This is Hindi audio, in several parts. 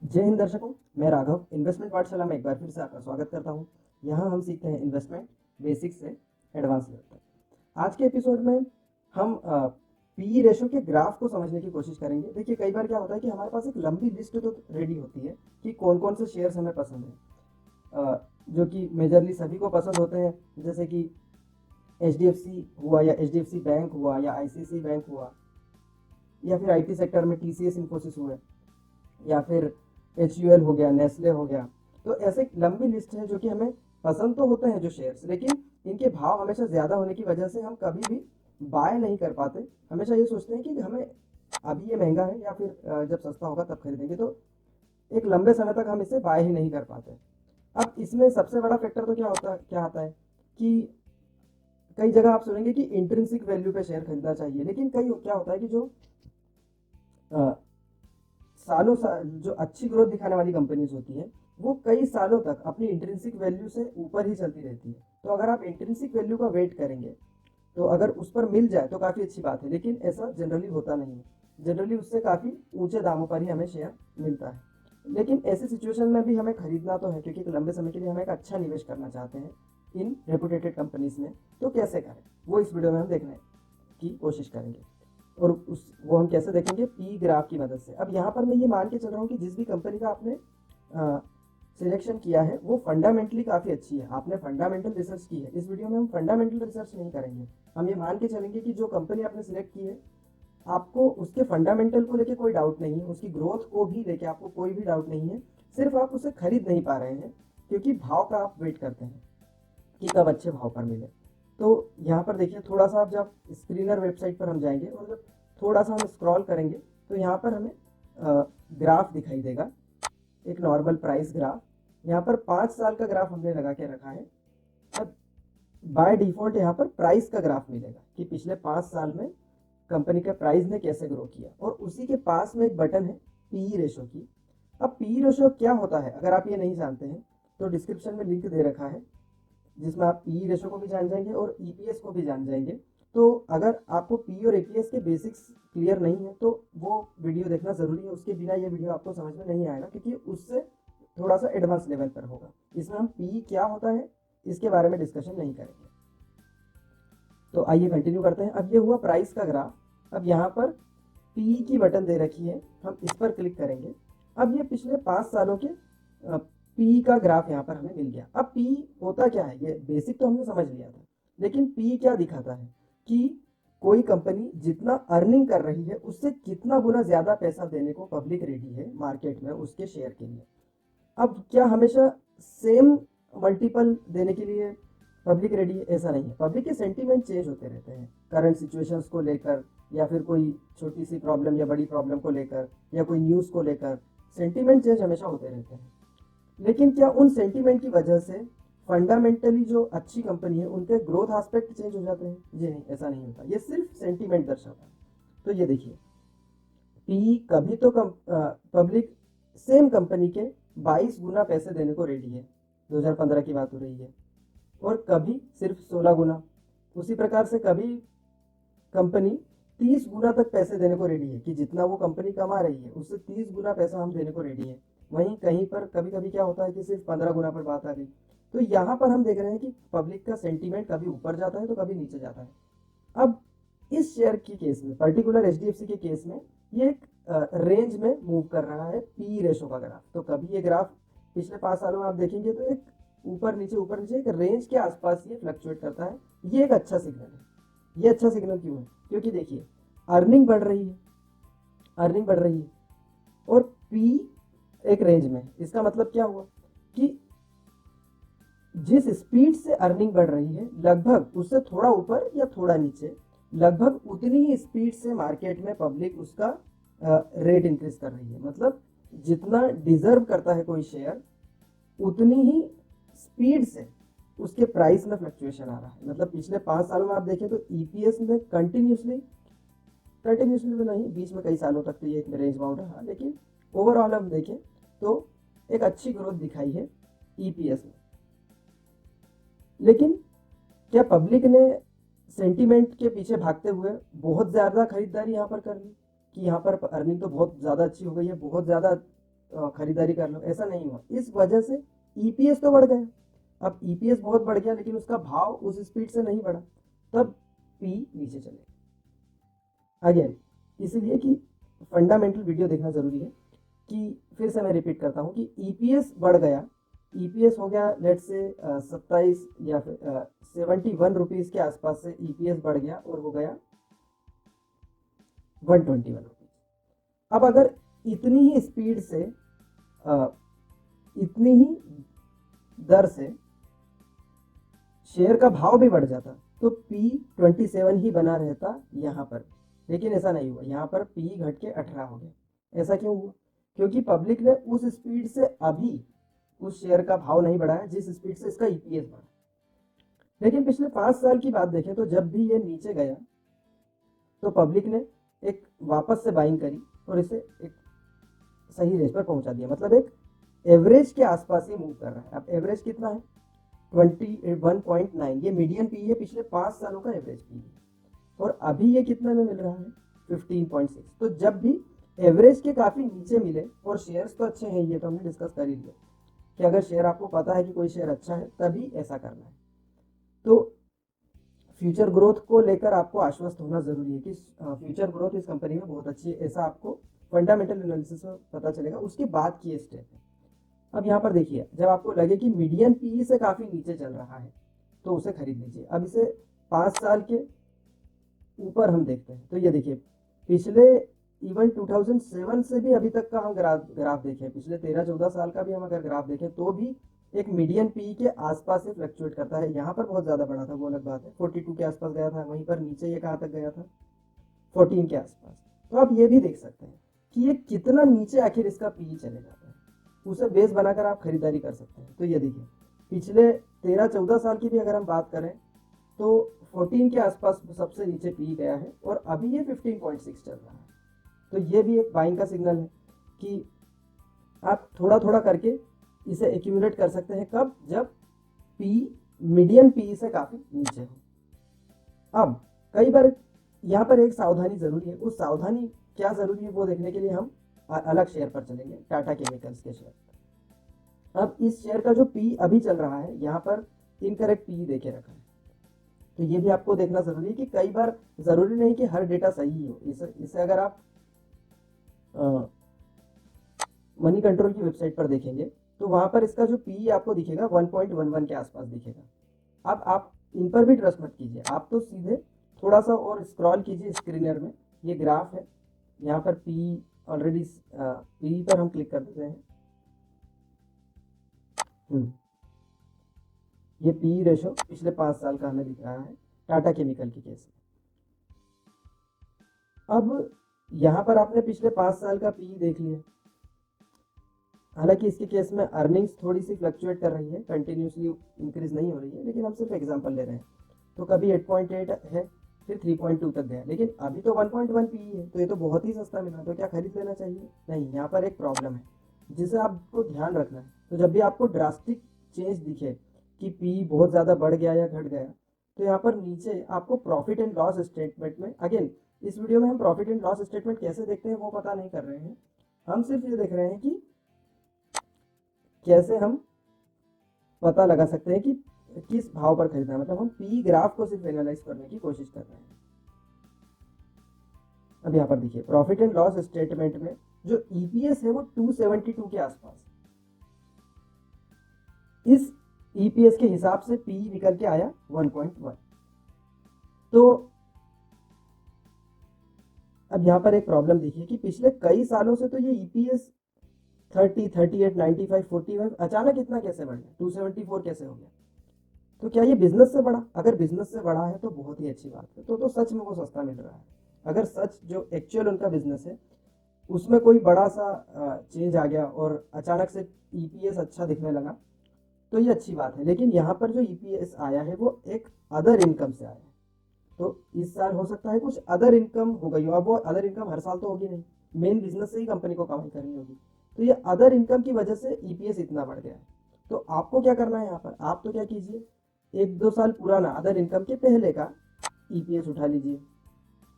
जय हिंद दर्शकों, मैं राघव इन्वेस्टमेंट पाठशाला में एक बार फिर से आपका स्वागत करता हूं। यहां हम सीखते हैं इन्वेस्टमेंट बेसिक से एडवांस लेवल तक। आज के एपिसोड में हम पी रेशो के ग्राफ को समझने की कोशिश करेंगे। देखिए, कई बार क्या होता है कि हमारे पास एक लंबी लिस्ट तो रेडी होती है कि कौन कौन से शेयर्स हमें पसंद है, जो कि मेजरली सभी को पसंद होते हैं, जैसे कि एच हुआ या एच बैंक हुआ या आईसीसी बैंक हुआ, या फिर आईटी सेक्टर में टीसीएस इन्फोसिस हुए, या फिर एच हो गया, नेस्ले हो गया। तो ऐसे एक लंबी लिस्ट है जो कि हमें पसंद तो होते हैं जो शेयर्स, लेकिन इनके भाव हमेशा ज़्यादा होने की वजह से हम कभी भी बाय नहीं कर पाते। हमेशा ये सोचते हैं कि हमें अभी ये महंगा है या फिर जब सस्ता होगा तब खरीदेंगे, तो एक लंबे समय तक हम इसे बाय ही नहीं कर पाते। अब इसमें सबसे बड़ा फैक्टर तो क्या आता है कि कई जगह आप सुनेंगे कि इंट्रिंसिक वैल्यू पे शेयर खरीदना चाहिए, लेकिन कई क्या होता है कि जो सालों जो अच्छी ग्रोथ दिखाने वाली कंपनीज होती है वो कई सालों तक अपनी इंट्रिंसिक वैल्यू से ऊपर ही चलती रहती है। तो अगर आप इंट्रिंसिक वैल्यू का वेट करेंगे तो अगर उस पर मिल जाए तो काफ़ी अच्छी बात है, लेकिन ऐसा जनरली होता नहीं है। जनरली उससे काफ़ी ऊंचे दामों पर ही हमें शेयर मिलता है। लेकिन ऐसी सिचुएशन में भी हमें खरीदना तो है, क्योंकि एक लंबे समय के लिए हमें एक अच्छा निवेश करना चाहते हैं इन रेपुटेटेड कंपनीज में। तो कैसे करें वो इस वीडियो में हम देखने की कोशिश करेंगे। और उस वो हम कैसे देखेंगे, पी ग्राफ की मदद से। अब यहाँ पर मैं ये मान के चल रहा हूँ कि जिस भी कंपनी का आपने सिलेक्शन किया है वो फंडामेंटली काफ़ी अच्छी है, आपने फंडामेंटल रिसर्च की है। इस वीडियो में हम फंडामेंटल रिसर्च नहीं करेंगे। हम ये मान के चलेंगे कि जो कंपनी आपने सिलेक्ट की है आपको उसके फंडामेंटल को लेके कोई डाउट नहीं है, उसकी ग्रोथ को भी लेके आपको कोई भी डाउट नहीं है। सिर्फ आप उसे खरीद नहीं पा रहे हैं क्योंकि भाव का आप वेट करते हैं कि कब अच्छे भाव पर मिले। तो यहाँ पर देखिए, थोड़ा सा आप जब स्क्रीनर वेबसाइट पर हम जाएंगे और जब थोड़ा सा हम स्क्रॉल करेंगे तो यहाँ पर हमें ग्राफ दिखाई देगा, एक नॉर्मल प्राइस ग्राफ। यहाँ पर 5 साल का ग्राफ हमने लगा के रखा है। अब बाय डिफॉल्ट यहाँ पर प्राइस का ग्राफ मिलेगा कि पिछले 5 साल में कंपनी के प्राइस ने कैसे ग्रो किया, और उसी के पास में एक बटन है पी रेशो की। अब पी रेशो क्या होता है अगर आप ये नहीं जानते हैं तो डिस्क्रिप्शन में लिंक दे रखा है जिसमें आप पी रेशो को भी जान जाएंगे और ईपीएस को भी जान जाएंगे। तो अगर आपको पी और एपीएस के बेसिक्स क्लियर नहीं है तो वो वीडियो देखना ज़रूरी है, उसके बिना ये वीडियो आपको समझ में नहीं आएगा, क्योंकि उससे थोड़ा सा एडवांस लेवल पर होगा। इसमें हम पी क्या होता है इसके बारे में डिस्कशन नहीं करेंगे। तो आइए कंटिन्यू करते हैं। अब ये हुआ प्राइस का ग्राफ। अब यहाँ पर पी की बटन दे रखी है, हम इस पर क्लिक करेंगे। अब ये पिछले 5 सालों के पी का ग्राफ यहाँ पर हमें मिल गया। अब पी होता क्या है, ये बेसिक तो हमने समझ लिया था, लेकिन पी क्या दिखाता है कि कोई कंपनी जितना अर्निंग कर रही है उससे कितना गुना ज्यादा पैसा देने को पब्लिक रेडी है मार्केट में उसके शेयर के लिए। अब क्या हमेशा सेम मल्टीपल देने के लिए पब्लिक रेडी है? ऐसा नहीं है। पब्लिक के सेंटीमेंट चेंज होते रहते हैं करंट सिचुएशंस को लेकर, या फिर कोई छोटी सी प्रॉब्लम या बड़ी प्रॉब्लम को लेकर, या कोई न्यूज़ को लेकर। सेंटीमेंट चेंज हमेशा होते रहते हैं, लेकिन क्या उन सेंटीमेंट की वजह से फंडामेंटली जो अच्छी कंपनी है उनके ग्रोथ एस्पेक्ट चेंज हो जाते हैं? जी नहीं, ऐसा नहीं होता। ये सिर्फ सेंटीमेंट दर्शाता है। तो ये देखिए, पी कभी तो पब्लिक सेम कंपनी के 22 गुना पैसे देने को रेडी है, 2015 की बात हो रही है, और कभी सिर्फ 16 गुना। उसी प्रकार से कभी कंपनी 30 गुना तक पैसे देने को रेडी है कि जितना वो कंपनी कमा रही है उससे 30 गुना पैसा हम देने को रेडी है। वहीं कहीं पर कभी कभी क्या होता है कि सिर्फ 15 गुना पर बात आ गई। तो यहाँ पर हम देख रहे हैं कि पब्लिक का सेंटीमेंट कभी ऊपर जाता है तो कभी नीचे जाता है। अब इस शेयर की केस में, पर्टिकुलर एच के केस में, ये एक रेंज में मूव कर रहा है पी रेशो का ग्राफ। तो कभी ये ग्राफ पिछले 5 सालों में आप देखेंगे तो एक ऊपर नीचे एक रेंज के आसपास ये फ्लक्चुएट करता है। ये एक अच्छा सिग्नल है। ये अच्छा सिग्नल क्यों है? क्योंकि देखिए, अर्निंग बढ़ रही है, अर्निंग बढ़ रही है और पी एक रेंज में। इसका मतलब क्या हुआ कि जिस स्पीड से अर्निंग बढ़ रही है लगभग उससे थोड़ा ऊपर या थोड़ा नीचे, लगभग उतनी ही स्पीड से मार्केट में पब्लिक उसका रेट इंक्रीज कर रही है। मतलब जितना डिजर्व करता है कोई शेयर उतनी ही स्पीड से उसके प्राइस में फ्लक्चुएशन आ रहा है। मतलब पिछले 5 सालों में आप देखें तो ईपीएस में कंटिन्यूसली में नहीं, बीच में कई सालों तक तो ये एक रेंज बाउंड रहा, लेकिन ओवरऑल हम देखें तो एक अच्छी ग्रोथ दिखाई है ईपीएस में। लेकिन क्या पब्लिक ने सेंटीमेंट के पीछे भागते हुए बहुत ज़्यादा खरीदारी यहाँ पर कर ली कि यहाँ पर अर्निंग तो बहुत ज़्यादा अच्छी हो गई है, बहुत ज़्यादा खरीदारी कर लो, ऐसा नहीं हुआ। इस वजह से ईपीएस तो बढ़ गया। अब ईपीएस बहुत बढ़ गया लेकिन उसका भाव उस स्पीड से नहीं बढ़ा, तब पी नीचे चले अगेन। इसलिए कि फंडामेंटल वीडियो देखना जरूरी है। कि फिर से मैं रिपीट करता हूँ कि ईपीएस बढ़ गया, ईपीएस हो गया लेट से 27 या फिर 71 रुपीज़ के आसपास से ईपीएस बढ़ गया और हो गया 121 रुपीज़। अब अगर इतनी ही स्पीड से इतनी ही दर से शेयर का भाव भी बढ़ जाता तो P27 ही बना रहता यहाँ पर, लेकिन ऐसा नहीं हुआ। यहाँ पर P घट के 18 हो गया। ऐसा क्यों हुआ? क्योंकि पब्लिक ने उस स्पीड से अभी उस शेयर का भाव नहीं बढ़ाया जिस स्पीड से इसका ईपीएस बढ़ा। लेकिन पिछले 5 साल की बात देखें तो जब भी ये नीचे गया तो पब्लिक ने एक वापस से बाइंग करी और इसे एक सही रेंज पर पहुंचा दिया। मतलब एक एवरेज के आसपास ही मूव कर रहा है। अब एवरेज कितना है? 21.9। ये मीडियन पी है, पिछले 5 सालों का एवरेज पी है। और अभी ये कितना में मिल रहा है? 15.6। तो जब भी एवरेज के काफ़ी नीचे मिले, और शेयर्स तो अच्छे हैं, ये तो हमने डिस्कस कर ही लिया कि अगर शेयर आपको पता है कि कोई शेयर अच्छा है तभी ऐसा करना है। तो फ्यूचर ग्रोथ को लेकर आपको आश्वस्त होना जरूरी है कि फ्यूचर ग्रोथ इस कंपनी में बहुत अच्छी है, ऐसा आपको फंडामेंटल एनालिसिस में पता चलेगा। उसके बाद की स्टेप है। अब यहाँ पर देखिए, जब आपको लगे कि मीडियन पी से काफ़ी नीचे चल रहा है तो उसे खरीद लीजिए। अब इसे 5 साल के ऊपर हम देखते हैं तो ये देखिए, पिछले इवन 2007 से भी अभी तक का हम ग्राफ देखें, पिछले 13-14 साल का भी हम अगर ग्राफ देखें तो भी एक मीडियन पी के आसपास से फ्लक्चुएट करता है। यहाँ पर बहुत ज़्यादा बड़ा था, वो अलग बात है, 42 के आसपास गया था। वहीं पर नीचे ये कहाँ तक गया था? 14 के आसपास। तो आप ये भी देख सकते हैं कि ये कितना नीचे आखिर इसका पी चले जाता है, उसे बेस बनाकर आप खरीदारी कर सकते हैं। तो ये देखिए, पिछले 13-14 साल की भी अगर हम बात करें तो 14 के आसपास सबसे नीचे पी गया है और अभी ये 15.6 चल रहा है। तो ये भी एक बाइंग का सिग्नल है कि आप थोड़ा थोड़ा करके इसे एक्यूमुलेट कर सकते हैं। कब? जब पी मीडियन पी से काफ़ी नीचे हो। अब कई बार यहाँ पर एक सावधानी ज़रूरी है। उस सावधानी क्या ज़रूरी है वो देखने के लिए हम अलग शेयर पर चलेंगे, टाटा केमिकल्स के शेयर। अब इस शेयर का जो पी अभी चल रहा है, यहाँ पर इनकरेक्ट पी देके रखा है। तो ये भी आपको देखना ज़रूरी है कि कई बार ज़रूरी नहीं कि हर डेटा सही हो। इसे अगर आप मनी कंट्रोल की वेबसाइट पर देखेंगे तो वहाँ पर इसका जो पी आपको दिखेगा 1.11 के आसपास दिखेगा। अब आप इन पर भी ट्रस्ट मत कीजिए, आप तो सीधे थोड़ा सा और स्क्रॉल कीजिए स्क्रीनर में, ये ग्राफ है, यहाँ पर पी ऑलरेडी पी पर हम क्लिक कर देते हैं। ये पी रेशो पिछले 5 साल का हमें दिख रहा है टाटा केमिकल के केस में। अब यहाँ पर आपने पिछले 5 साल का पी देख लिया। हालांकि इसके केस में अर्निंग्स थोड़ी सी फ्लक्चुएट कर रही है, कंटिन्यूसली इंक्रीज नहीं हो रही है, लेकिन हम सिर्फ एग्जांपल ले रहे हैं। तो कभी 8.8 है, फिर 3.2 तक गया, लेकिन अभी तो 1.1 पी है, तो ये तो बहुत ही सस्ता मिला। तो क्या खरीद लेना चाहिए? नहीं, यहाँ पर एक प्रॉब्लम है जिसे आपको ध्यान रखना है। तो जब भी आपको ड्रास्टिक चेंज दिखे कि पी बहुत ज़्यादा बढ़ गया या घट गया, तो यहाँ पर नीचे आपको प्रॉफिट एंड लॉस स्टेटमेंट में, अगेन इस वीडियो में हम प्रॉफिट एंड लॉस स्टेटमेंट कैसे देखते हैं वो पता नहीं कर रहे हैं, हम सिर्फ ये देख रहे हैं कि कैसे हम पता लगा सकते हैं कि किस भाव पर खरीदना है। मतलब हम पी ग्राफ को सिर्फ एनालाइज करने की कोशिश कर रहे हैं। अब यहाँ पर देखिए, प्रॉफिट एंड लॉस स्टेटमेंट में जो ईपीएस है वो 272 के आसपास, इस ईपीएस के हिसाब से पी निकल के आया 1.1। तो अब यहाँ पर एक प्रॉब्लम देखिए कि पिछले कई सालों से तो ये ईपीएस 30, 38, 95, 45 अचानक इतना कैसे बढ़ गया? 274 कैसे हो गया? तो क्या ये बिजनेस से बढ़ा? अगर बिजनेस से बढ़ा है तो बहुत ही अच्छी बात है, तो सच में वो सस्ता मिल रहा है। अगर सच जो एक्चुअल उनका बिजनेस है उसमें कोई बड़ा सा चेंज आ गया और अचानक से ईपीएस अच्छा दिखने लगा तो ये अच्छी बात है। लेकिन यहाँ पर जो ईपीएस आया है वो एक अदर इनकम से आया है। तो इस साल हो सकता है कुछ अदर इनकम हो गई हो। अब वो अदर इनकम हर साल तो होगी नहीं, मेन बिजनेस से ही कंपनी को कमाई करनी होगी। तो ये अदर इनकम की वजह से ईपीएस इतना बढ़ गया है। तो आपको क्या करना है यहाँ पर? आप तो क्या कीजिए, 1-2 साल पुराना अदर इनकम के पहले का ईपीएस उठा लीजिए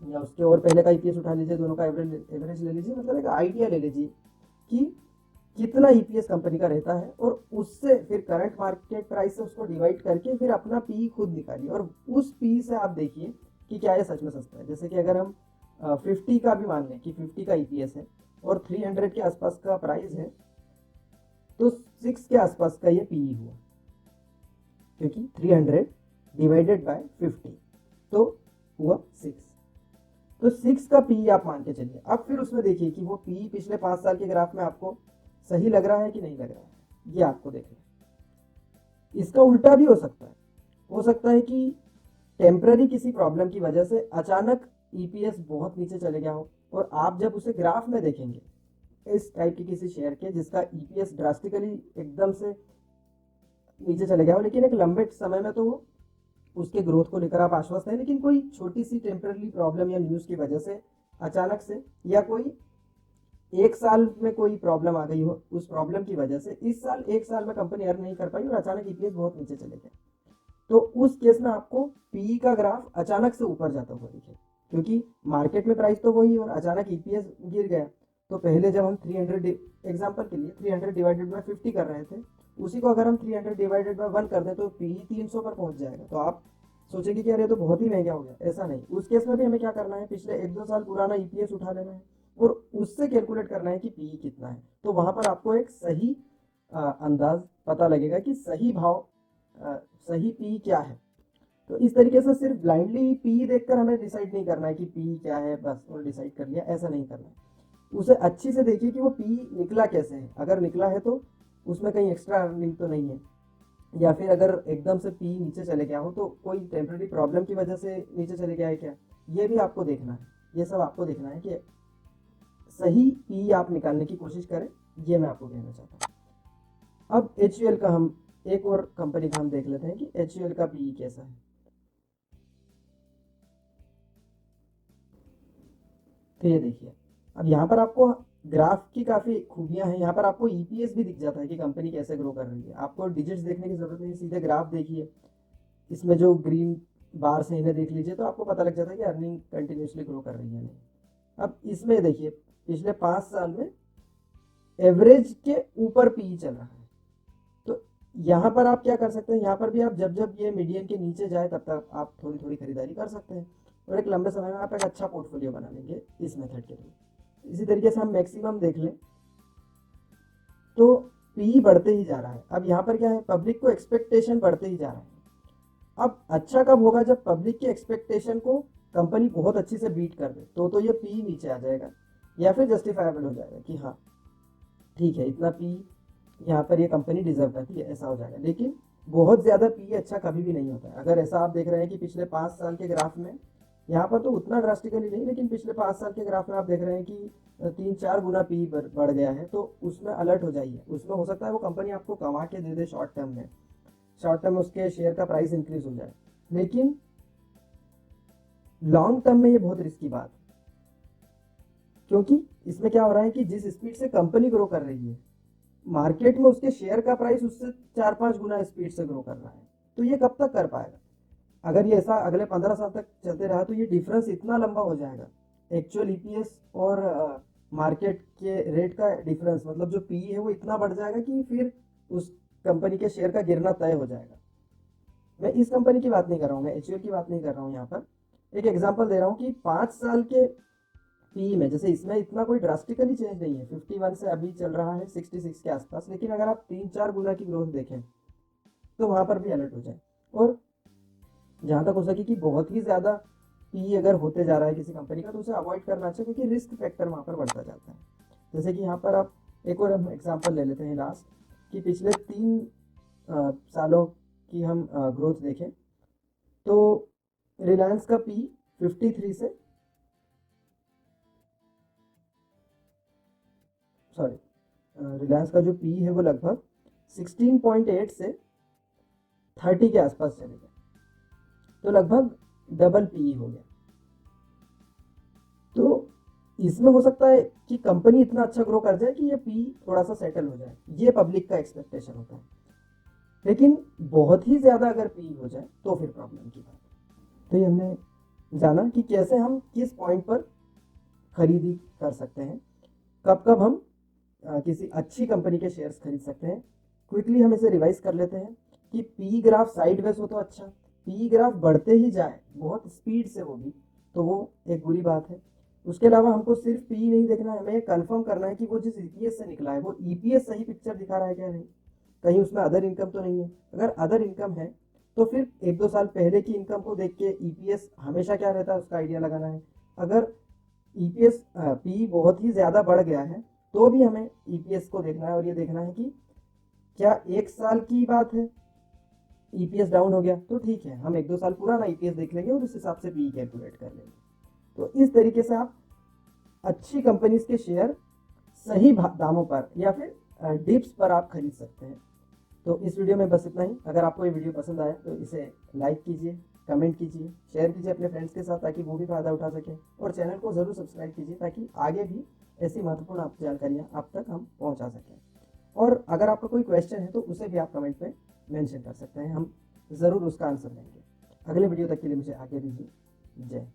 या उसके और पहले का ईपीएस उठा लीजिए, दोनों का एवरेज ले लीजिए। मतलब एक आइडिया ले लीजिए कि कितना ईपीएस कंपनी का रहता है और उससे फिर करंट मार्केट प्राइस से उसको डिवाइड करके फिर अपना पी खुद निकालिए और उस पी से आप देखिए कि क्या ये सच में सस्ता है। जैसे कि अगर हम 50 का भी मान लें कि 50 का ईपीएस है और 300 के आसपास का प्राइस है, तो 6 के आसपास का ये पी हुआ, क्योंकि 300 डिवाइडेड बाय 50 तो हुआ 6। तो 6 का पी आप मान के चलिए। अब फिर उसमें देखिए कि वो पी पिछले 5 साल के ग्राफ में आपको सही लग रहा है कि नहीं लग रहा है, ये आपको देखना है। इसका उल्टा भी हो सकता है कि टेम्पररी किसी प्रॉब्लम की वजह से अचानक ईपीएस बहुत नीचे चले गया हो और आप जब उसे ग्राफ में देखेंगे इस टाइप के किसी शेयर के जिसका ईपीएस ड्रास्टिकली एकदम से नीचे चले गया हो, लेकिन एक लंबे समय में तो वो उसके ग्रोथ को लेकर आप आश्वस्त हैं, लेकिन कोई छोटी सी टेम्पररी प्रॉब्लम या न्यूज़ की वजह से अचानक से, या कोई एक साल में कोई प्रॉब्लम आ गई हो, उस प्रॉब्लम की वजह से इस साल एक साल में कंपनी अर्न नहीं कर पाई और अचानक ईपीएस बहुत नीचे चले गए, तो उस केस में आपको पी का ग्राफ अचानक से ऊपर जाता हुआ दिखे, क्योंकि मार्केट में प्राइस तो वही और अचानक ईपीएस गिर गया। तो पहले जब हम 300 एग्जांपल के लिए 300 डिवाइडेड बाय 50 कर रहे थे, उसी को अगर हम 300 डिवाइडेड बाय 1 कर दें तो पी 300 पर पहुंच जाएगा। तो आप सोचेंगे कि अरे तो बहुत ही महंगा हो गया, ऐसा नहीं। उस केस में भी हमें क्या करना है, पिछले 1-2 साल पुराना ईपीएस उठा लेना है और उससे कैलकुलेट करना है कि पी कितना है। तो वहां पर आपको एक सही अंदाज पता लगेगा कि सही भाव, सही पी क्या है। तो इस तरीके से सिर्फ ब्लाइंडली पी देखकर हमें डिसाइड नहीं करना है कि पी क्या है बस और डिसाइड कर लिया, ऐसा नहीं करना है। उसे अच्छी से देखिए कि वो पी निकला कैसे है। अगर निकला है तो उसमें कहीं एक्स्ट्रा अर्निंग तो नहीं है, या फिर अगर एकदम से पी नीचे चले गया हो तो कोई टेम्पररी प्रॉब्लम की वजह से नीचे चले गया है क्या, ये भी आपको देखना है। ये सब आपको देखना है कि सही पी आप निकालने की कोशिश करें, ये मैं आपको कहना चाहता हूँ। अब एच का हम एक और कंपनी का हम देख लेते हैं कि एच का पी कैसा है। तो ये देखिए, अब यहाँ पर आपको ग्राफ की काफ़ी खूबियाँ हैं। यहाँ पर आपको ईपीएस भी दिख जाता है कि कंपनी कैसे ग्रो कर रही है। आपको डिजिट्स देखने की ज़रूरत नहीं, सीधे ग्राफ देखिए। इसमें जो ग्रीन बार्स हैं इन्हें देख लीजिए तो आपको पता लग जाता है कि अर्निंग कंटिन्यूसली ग्रो कर रही है नहीं। अब इसमें देखिए पिछले 5 साल में एवरेज के ऊपर पी चल रहा है। तो यहाँ पर आप क्या कर सकते हैं, यहाँ पर भी आप जब जब ये मीडियन के नीचे जाए तब तक आप थोड़ी थोड़ी खरीदारी कर सकते हैं और एक लंबे समय में आप एक अच्छा पोर्टफोलियो बना लेंगे इस मेथड के थ्रू। इसी तरीके से हम मैक्सिमम देख लें तो पी बढ़ते ही जा रहा है। अब यहाँ पर क्या है, पब्लिक को एक्सपेक्टेशन बढ़ते ही जा रहा है। अब अच्छा कब होगा, जब पब्लिक के एक्सपेक्टेशन को कंपनी बहुत अच्छी से बीट कर दे तो ये पी नीचे आ जाएगा या फिर जस्टिफाइबल हो जाएगा कि हाँ ठीक है इतना पी यहाँ पर ये कंपनी डिजर्व करती है, ऐसा हो जाएगा। लेकिन बहुत ज़्यादा पी अच्छा कभी भी नहीं होता है। अगर ऐसा आप देख रहे हैं कि पिछले 5 साल के ग्राफ में, यहाँ पर तो उतना ड्रास्टिकली नहीं, लेकिन पिछले 5 साल के ग्राफ में आप देख रहे हैं कि 3-4 गुना पी बढ़ गया है, तो उसमें अलर्ट हो जाइए। उसमें हो सकता है वो कंपनी आपको कमा के दे दे शॉर्ट टर्म में, शॉर्ट टर्म उसके शेयर का प्राइस इंक्रीज हो जाए, लेकिन लॉन्ग टर्म में ये बहुत रिस्की बात है। क्योंकि इसमें क्या हो रहा है कि जिस स्पीड से कंपनी ग्रो कर रही है, मार्केट में उसके शेयर का प्राइस उससे 4-5 गुना स्पीड से ग्रो कर रहा है। तो ये कब तक कर पाएगा? अगर ये ऐसा अगले 15 साल तक चलते रहा तो ये डिफरेंस इतना लंबा हो जाएगा, एक्चुअल ईपीएस और मार्केट के रेट का डिफरेंस, मतलब जो पी है वो इतना बढ़ जाएगा कि फिर उस कंपनी के शेयर का गिरना तय हो जाएगा। मैं इस कंपनी की बात नहीं कर रहा हूँ, मैं एचयूएल की बात नहीं कर रहा हूँ। यहाँ पर एक एग्जांपल दे रहा हूँ कि 5 साल के पी में, जैसे इसमें इतना कोई ड्रास्टिकली चेंज नहीं है, 51 से अभी चल रहा है 66 के आसपास, लेकिन अगर आप 3-4 गुना की ग्रोथ देखें तो वहाँ पर भी अलर्ट हो जाए। और जहाँ तक हो सके कि बहुत ही ज़्यादा पी अगर होते जा रहा है किसी कंपनी का तो उसे अवॉइड करना चाहिए, क्योंकि रिस्क फैक्टर वहाँ पर बढ़ता जाता है। जैसे कि यहाँ पर आप एक और हम एग्जांपल ले लेते हैं लास्ट, कि पिछले 3 सालों की हम ग्रोथ देखें तो रिलायंस का पी 53 से, सॉरी, रिलायंस का जो पी है वो लगभग 16.8 से 30 के आसपास चले गए, तो लगभग डबल पी हो गया। तो इसमें हो सकता है कि कंपनी इतना अच्छा ग्रो कर जाए कि ये पी थोड़ा सा सेटल हो जाए, ये पब्लिक का एक्सपेक्टेशन होता है। लेकिन बहुत ही ज़्यादा अगर पी हो जाए तो फिर प्रॉब्लम की बात है। तो ये हमने जाना कि कैसे हम किस पॉइंट पर खरीदी कर सकते हैं, कब कब हम किसी अच्छी कंपनी के शेयर्स खरीद सकते हैं। क्विकली हम इसे रिवाइज कर लेते हैं कि पी ग्राफ साइडवेज हो तो अच्छा, पी ग्राफ बढ़ते ही जाए बहुत स्पीड से वो भी, तो वो एक बुरी बात है। उसके अलावा हमको सिर्फ पी नहीं देखना है, हमें ये कन्फर्म करना है कि वो जिस ईपीएस से निकला है वो ईपीएस सही पिक्चर दिखा रहा है क्या नहीं, कहीं उसमें अदर इनकम तो नहीं है। अगर अदर इनकम है तो फिर 1-2 साल पहले की इनकम को देख के ईपीएस हमेशा क्या रहता है उसका आइडिया लगाना है। अगर ईपीएस पी बहुत ही ज़्यादा बढ़ गया है तो भी हमें ईपीएस को देखना है और ये देखना है कि क्या 1 साल की बात है ईपीएस डाउन हो गया तो ठीक है, हम 1-2 साल पुराना ईपीएस देख लेंगे और उस हिसाब से पी कैलकुलेट कर लेंगे। तो इस तरीके से आप अच्छी कंपनीज के शेयर सही दामों पर या फिर डिप्स पर आप खरीद सकते हैं। तो इस वीडियो में बस इतना ही। अगर आपको ये वीडियो पसंद आया तो इसे लाइक कीजिए, कमेंट कीजिए, शेयर कीजिए अपने फ्रेंड्स के साथ ताकि वो भी फ़ायदा उठा सकें, और चैनल को ज़रूर सब्सक्राइब कीजिए ताकि आगे भी ऐसी महत्वपूर्ण आप जानकारियाँ आप तक हम पहुँचा सकें। और अगर आपका कोई क्वेश्चन है तो उसे भी आप कमेंट में मेंशन कर सकते हैं, हम ज़रूर उसका आंसर देंगे। अगले वीडियो तक के लिए मुझे आगे दीजिए। जय